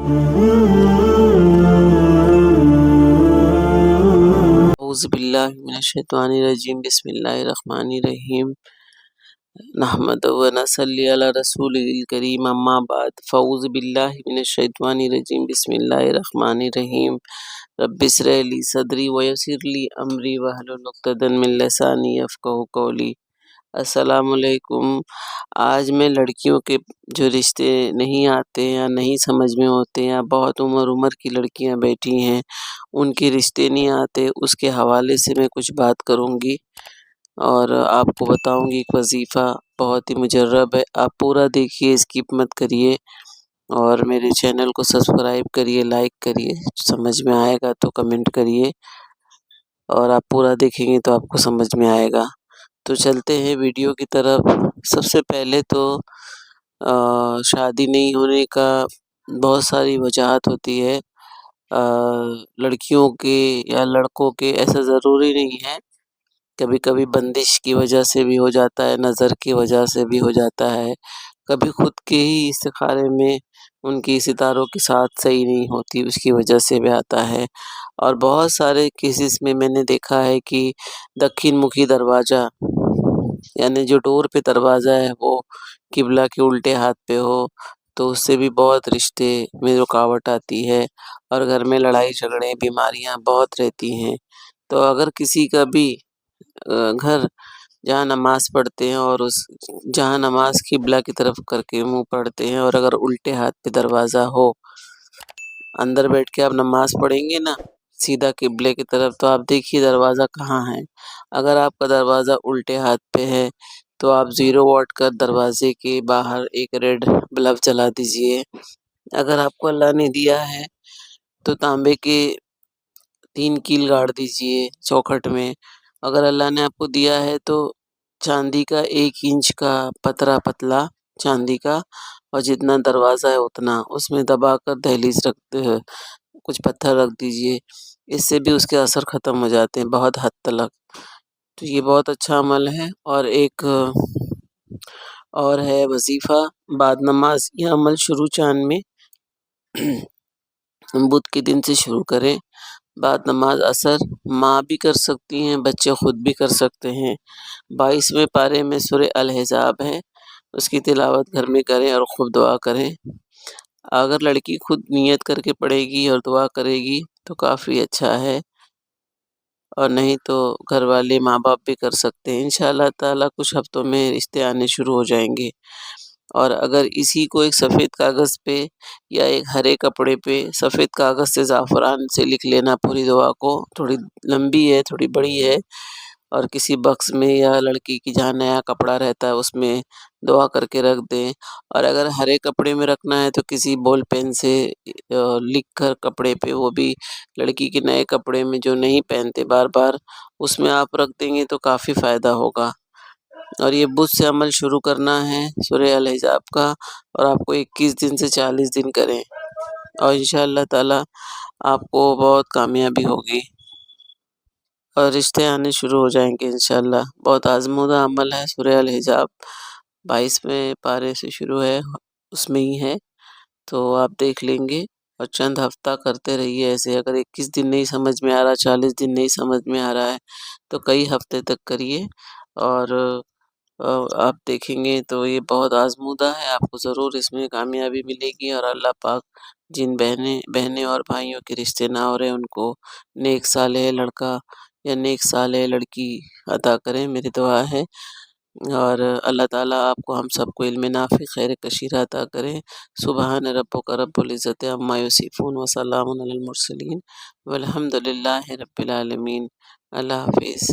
اعوذ باللہ من الشیطان الرجیم، بسم اللہ الرحمن الرحیم، نحمد و نصلی علی رسول الکریم، اما بعد، فاعوذ باللہ من الشیطان الرجیم، بسم اللہ الرحمن الرحیم، رب اشرح لی صدری ویسر لی امری واحلل عقدۃ من لسانی یفقہوا قولی۔ السلام علیکم۔ آج میں لڑکیوں کے جو رشتے نہیں آتے یا نہیں سمجھ میں ہوتے یا بہت عمر کی لڑکیاں بیٹھی ہیں ان کے رشتے نہیں آتے، اس کے حوالے سے میں کچھ بات کروں گی اور آپ کو بتاؤں گی ایک وظیفہ بہت ہی مجرب ہے۔ آپ پورا دیکھیے، اسکپ مت کریے اور میرے چینل کو سبسکرائب کریے، لائک کریے، سمجھ میں آئے گا تو کمنٹ کریے اور آپ پورا دیکھیں گے تو آپ کو سمجھ میں آئے گا۔ تو چلتے ہیں ویڈیو کی طرف۔ سب سے پہلے تو شادی نہیں ہونے کا بہت ساری وجوہات ہوتی ہے لڑکیوں کے یا لڑکوں کے، ایسا ضروری نہیں ہے۔ کبھی کبھی بندش کی وجہ سے بھی ہو جاتا ہے، نظر کی وجہ سے بھی ہو جاتا ہے، کبھی خود کے ہی استخارے میں ان کی ستاروں کے ساتھ صحیح نہیں ہوتی، اس کی وجہ سے بھی آتا ہے۔ اور بہت سارے کیسز میں نے دیکھا ہے کہ دکن مکھی دروازہ، یعنی جو ڈور پہ دروازہ ہے وہ قبلہ کے الٹے ہاتھ پہ ہو تو اس سے بھی بہت رشتے میں رکاوٹ آتی ہے اور گھر میں لڑائی جھگڑے بیماریاں بہت رہتی ہیں۔ تو اگر کسی کا بھی گھر جہاں نماز پڑھتے ہیں اور جہاں نماز قبلہ کی طرف کر کے منہ پڑھتے ہیں اور اگر الٹے ہاتھ پہ دروازہ ہو، اندر بیٹھ کے آپ نماز پڑھیں گے نا سیدھا قبلے کی طرف، تو آپ دیکھیے دروازہ کہاں ہے۔ اگر آپ کا دروازہ الٹے ہاتھ پہ ہے تو آپ 0 واٹ کا دروازے کے باہر ایک ریڈ بلب جلا دیجئے۔ اگر آپ کو اللہ نے دیا ہے تو تانبے کے 3 کیل گاڑ دیجئے چوکھٹ میں۔ اگر اللہ نے آپ کو دیا ہے تو چاندی کا 1 انچ کا پتلا چاندی کا، اور جتنا دروازہ ہے اتنا اس میں دبا کر دہلیز کچھ پتھر رکھ دیجئے، اس سے بھی اس کے اثر ختم ہو جاتے ہیں بہت حد تک۔ تو یہ بہت اچھا عمل ہے۔ اور ایک اور ہے وظیفہ بعد نماز، یہ عمل شروع چاند میں بدھ کے دن سے شروع کریں۔ بعد نماز اثر ماں بھی کر سکتی ہیں، بچے خود بھی کر سکتے ہیں۔ 22ویں پارے میں سورہ الحزاب ہے، اس کی تلاوت گھر میں کریں اور خوب دعا کریں۔ اگر لڑکی خود نیت کر کے پڑھے گی اور دعا کرے گی تو کافی اچھا ہے، اور نہیں تو گھر والے ماں باپ بھی کر سکتے ہیں۔ انشاءاللہ تعالیٰ کچھ ہفتوں میں رشتے آنے شروع ہو جائیں گے۔ اور اگر اسی کو ایک سفید کاغذ پہ یا ایک ہرے کپڑے پہ سفید کاغذ سے زعفران سے لکھ لینا پوری دعا کو، تھوڑی لمبی ہے تھوڑی بڑی ہے، اور کسی بکس میں یا لڑکی کی جہاں نیا کپڑا رہتا ہے اس میں دعا کر کے رکھ دیں۔ اور اگر ہرے کپڑے میں رکھنا ہے تو کسی بال پین سے لکھ کر کپڑے پہ، وہ بھی لڑکی کے نئے کپڑے میں جو نہیں پہنتے بار بار، اس میں آپ رکھ دیں گے تو کافی فائدہ ہوگا۔ اور یہ بدھ سے عمل شروع کرنا ہے سورہ الحزاب کا، اور آپ کو 21 دن سے 40 دن کریں اور انشاءاللہ تعالی آپ کو بہت کامیابی ہوگی اور رشتے آنے شروع ہو جائیں گے انشاءاللہ۔ بہت آزمودہ عمل ہے سورہ الحزاب، 22ویں پارے سے شروع ہے، اس میں ہی ہے، تو آپ دیکھ لیں گے اور چند ہفتہ کرتے رہیے ایسے۔ اگر 21 دن نہیں سمجھ میں آ رہا، 40 دن نہیں سمجھ میں آ رہا ہے تو کئی ہفتے تک کریے اور آپ دیکھیں گے تو یہ بہت آزمودہ ہے، آپ کو ضرور اس میں کامیابی ملے گی، اور اللہ پاک جن بہنیں اور بھائیوں کے رشتے نہ ہو رہے ان کو نیک صالح لڑکا یا نیک صالح لڑکی عطا کریں، میری دعا ہے۔ اور اللہ تعالیٰ آپ کو ہم سب کو علم نافع خیر کثیر عطا کریں۔ سبحان ربک رب العزت عما یصفون وسلام علی المرسلین والحمد للہ رب العالمین۔ اللہ حافظ۔